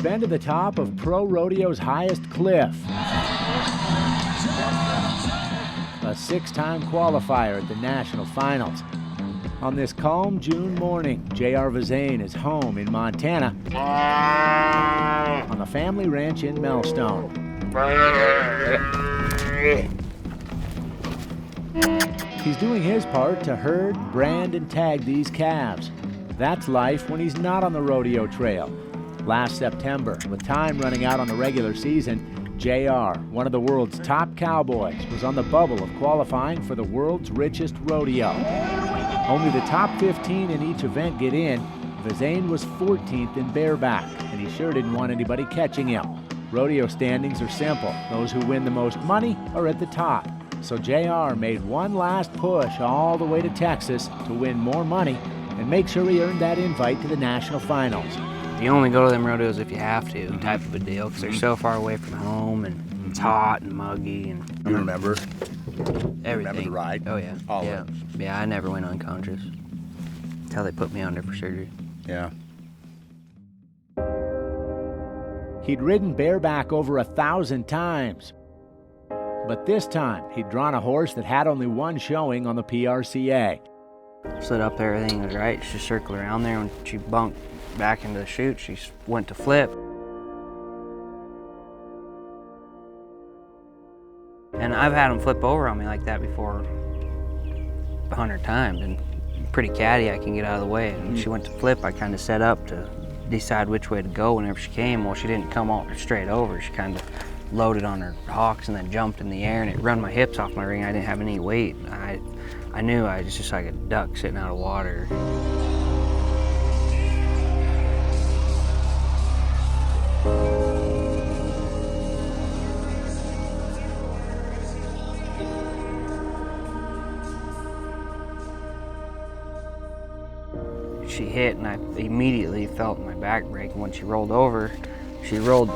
been to the top of pro rodeo's highest cliff. A 6-time qualifier at the national finals. On this calm June morning, J.R. Vezain is home in Montana on the family ranch in Melstone. He's doing his part to herd, brand, and tag these calves. That's life when he's not on the rodeo trail. Last September, with time running out on the regular season, JR, one of the world's top cowboys, was on the bubble of qualifying for the world's richest rodeo. Only the top 15 in each event get in. Vezain was 14th in bareback, and he sure didn't want anybody catching him. Rodeo standings are simple. Those who win the most money are at the top. So JR made one last push all the way to Texas to win more money and make sure he earned that invite to the national finals. You only go to them rodeos if you have to, type of a deal, because they're so far away from home and it's hot and muggy and You remember? everything. You remember the ride? Oh yeah. All yeah. of it. Yeah, I never went unconscious until they put me under for surgery. Yeah. He'd ridden bareback over 1,000 times. But this time, he'd drawn a horse that had only one showing on the PRCA. Slid up there, everything was right. She circled around there. When she bunked back into the chute, she went to flip. And I've had them flip over on me like that before 100 times. And pretty catty, I can get out of the way. And when she went to flip, I kind of set up to decide which way to go whenever she came. Well, she didn't come all straight over. She kind of loaded on her hocks and then jumped in the air, and it run my hips off my ring. I didn't have any weight. I knew I was just like a duck sitting out of water. She hit, and I immediately felt my back break. And when she rolled over, she rolled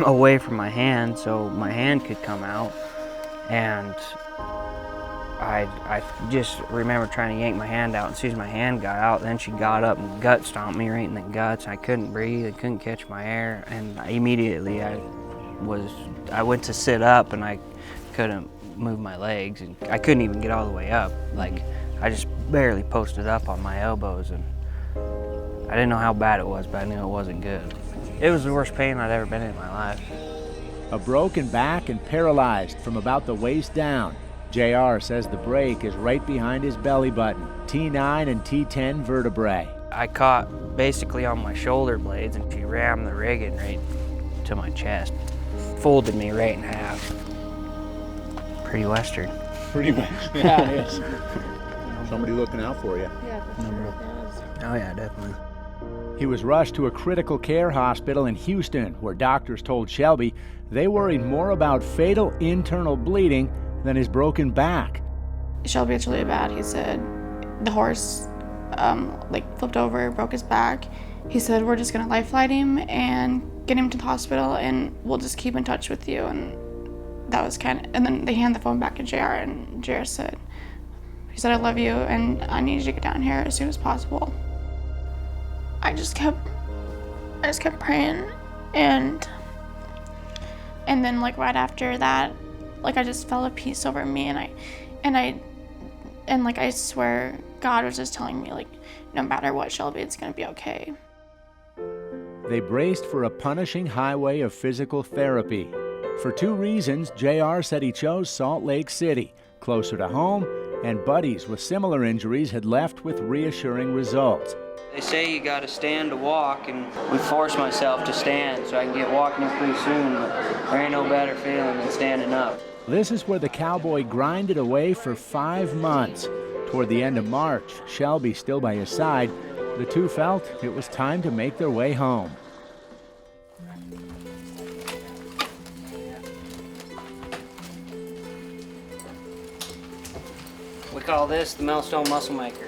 away from my hand so my hand could come out, and I just remember trying to yank my hand out, and as soon as my hand got out, then she got up and gut stomped me right in the guts. I couldn't breathe, I couldn't catch my air, and immediately I went to sit up, and I couldn't move my legs, and I couldn't even get all the way up. Like, I just barely posted up on my elbows, and I didn't know how bad it was, but I knew it wasn't good. It was the worst pain I'd ever been in my life. A broken back and paralyzed from about the waist down. JR says the break is right behind his belly button, T9 and T10 vertebrae. I caught basically on my shoulder blades, and she rammed the rigging right to my chest. Folded me right in half. Pretty Western. Pretty much. Yeah, it is. Somebody looking out for you. Yeah, for sure. Oh yeah, definitely. He was rushed to a critical care hospital in Houston, where doctors told Shelby they worried more about fatal internal bleeding than his broken back. Shelby, it's really bad. He said the horse flipped over, broke his back. He said, we're just gonna life flight him and get him to the hospital, and we'll just keep in touch with you. And that was and then they hand the phone back to JR, and JR said, he said, I love you, and I need you to get down here as soon as possible. I just kept praying, and then right after that, I just felt a peace over me, and I swear God was just telling me, no matter what, Shelby, it's gonna be okay. They braced for a punishing highway of physical therapy. For 2 reasons, JR said he chose Salt Lake City, closer to home, and buddies with similar injuries had left with reassuring results. They say you gotta stand to walk, and we force myself to stand so I can get walking pretty soon, but there ain't no better feeling than standing up. This is where the cowboy grinded away for 5 months. Toward the end of March, Shelby still by his side, the two felt it was time to make their way home. We call this the Melstone Muscle Maker.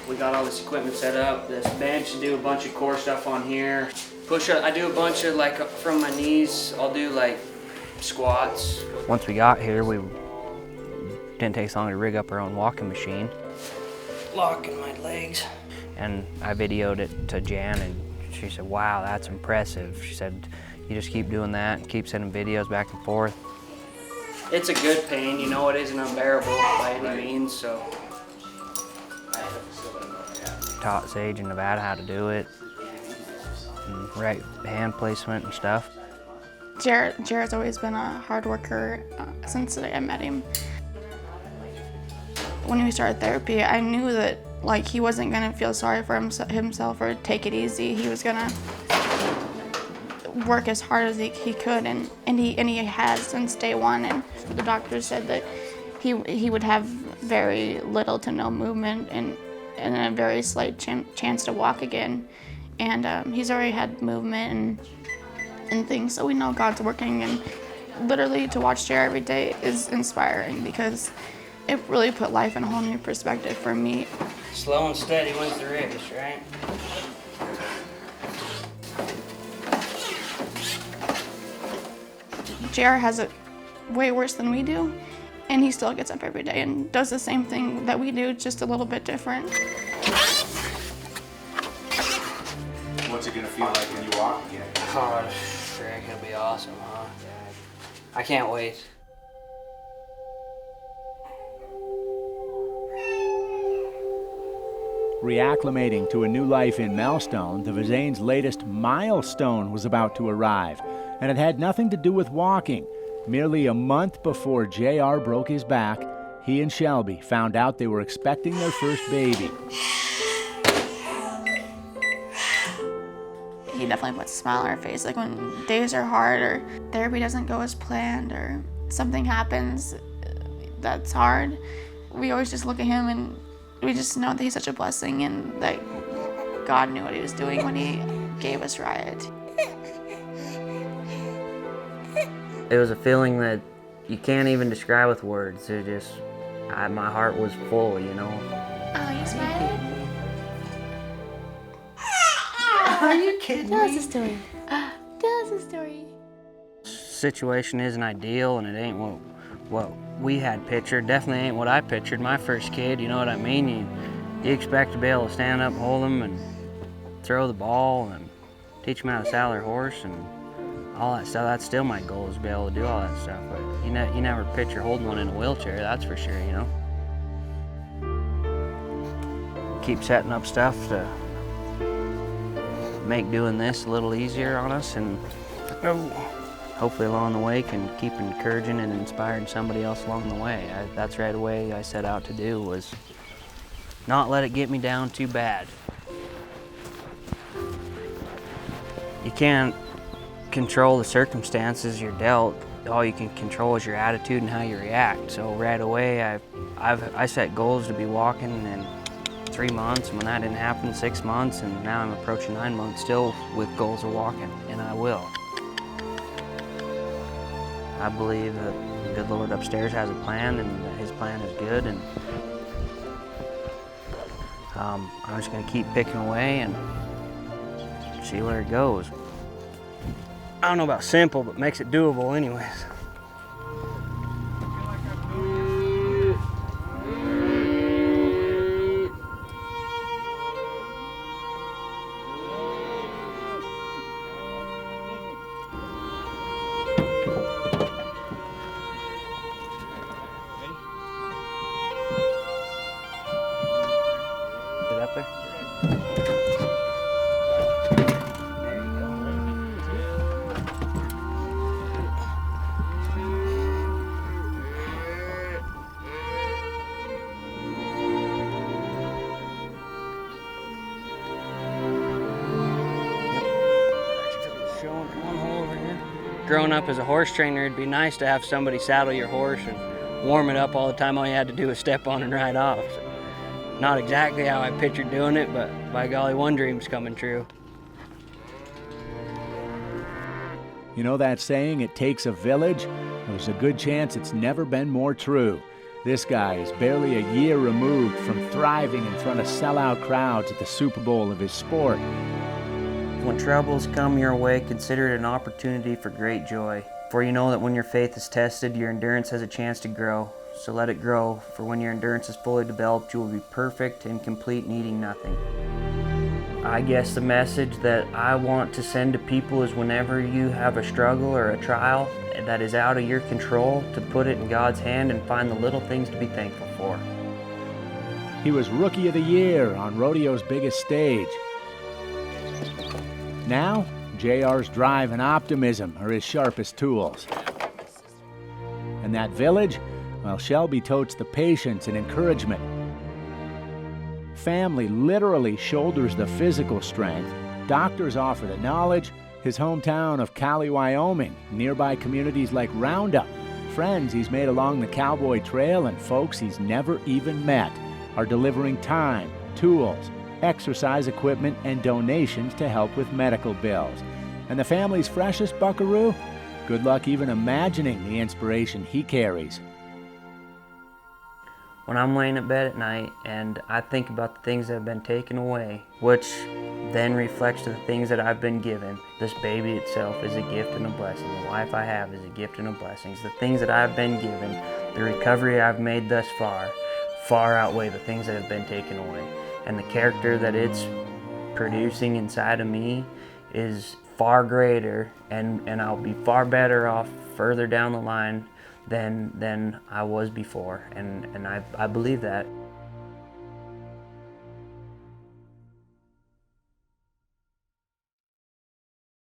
We got all this equipment set up, this bench, do a bunch of core stuff on here. Push up, I do a bunch of from my knees, I'll do squats. Once we got here, we didn't take us long to rig up our own walking machine. Locking my legs. And I videoed it to Jan, and she said, wow, that's impressive. She said, you just keep doing that and keep sending videos back and forth. It's a good pain, you know, it isn't unbearable by any means, so. Taught Sage in Nevada how to do it, and right hand placement and stuff. Jared's always been a hard worker since the day I met him. When we started therapy, I knew that like he wasn't gonna feel sorry for himself or take it easy. He was gonna work as hard as he could, and he has since day one. And the doctor said that he would have very little to no movement and a very slight chance to walk again. And he's already had movement and things, so we know God's working. And literally to watch Jared every day is inspiring because it really put life in a whole new perspective for me. Slow and steady wins the race, right? Jared has it way worse than we do, and he still gets up every day and does the same thing that we do, just a little bit different. What's it gonna feel like when you walk again? God, Greg, it'll be awesome, huh? I can't wait. Reacclimating to a new life in Melstone, the Vezain's latest milestone was about to arrive, and it had nothing to do with walking. Merely a month before JR broke his back, he and Shelby found out they were expecting their first baby. He definitely puts a smile on our face, like when days are hard or therapy doesn't go as planned or something happens that's hard. We always just look at him and we just know that he's such a blessing and that God knew what he was doing when he gave us Riot. It was a feeling that you can't even describe with words. It just, my heart was full, you know. Oh, you smiling? Are you kidding Tell us me? a story. Tell us a story. Situation isn't ideal, and it ain't what we had pictured. Definitely ain't what I pictured my first kid, you know what I mean? You expect to be able to stand up, hold them, and throw the ball, and teach them how to saddle their horse, and all that stuff. That's still my goal, is to be able to do all that stuff. But you never picture holding one in a wheelchair, that's for sure, you know? Keep setting up stuff to make doing this a little easier on us, and hopefully along the way can keep encouraging and inspiring somebody else along the way. That's right away I set out to do, was not let it get me down too bad. You can't control the circumstances you're dealt. All you can control is your attitude and how you react. So right away I set goals to be walking in 3 months, and when that didn't happen, 6 months, and now I'm approaching 9 months still with goals of walking, and I will. I believe that the good Lord upstairs has a plan, and that his plan is good, and I'm just gonna keep picking away and see where it goes. I don't know about simple, but makes it doable anyways. Is it up there? There you go. Showing one hole over here. Growing up as a horse trainer, it'd be nice to have somebody saddle your horse and warm it up all the time. All you had to do was step on and ride off. So, not exactly how I pictured doing it, but by golly, one dream's coming true. You know that saying, it takes a village? There's a good chance it's never been more true. This guy is barely a year removed from thriving in front of sellout crowds at the Super Bowl of his sport. When troubles come your way, consider it an opportunity for great joy. For you know that when your faith is tested, your endurance has a chance to grow. So let it grow, for when your endurance is fully developed, you will be perfect and complete, needing nothing. I guess the message that I want to send to people is whenever you have a struggle or a trial that is out of your control, to put it in God's hand and find the little things to be thankful for. He was Rookie of the Year on rodeo's biggest stage. Now, JR's drive and optimism are his sharpest tools. And that village, well, Shelby totes the patience and encouragement. Family literally shoulders the physical strength. Doctors offer the knowledge. His hometown of Cali, Wyoming, nearby communities like Roundup, friends he's made along the Cowboy Trail, and folks he's never even met are delivering time, tools, exercise equipment, and donations to help with medical bills. And the family's freshest buckaroo? Good luck even imagining the inspiration he carries. When I'm laying in bed at night and I think about the things that have been taken away, which then reflects to the things that I've been given. This baby itself is a gift and a blessing. The life I have is a gift and a blessing. The things that I've been given, the recovery I've made thus far outweigh the things that have been taken away. And the character that it's producing inside of me is far greater, and I'll be far better off further down the line than I was before, and I believe that.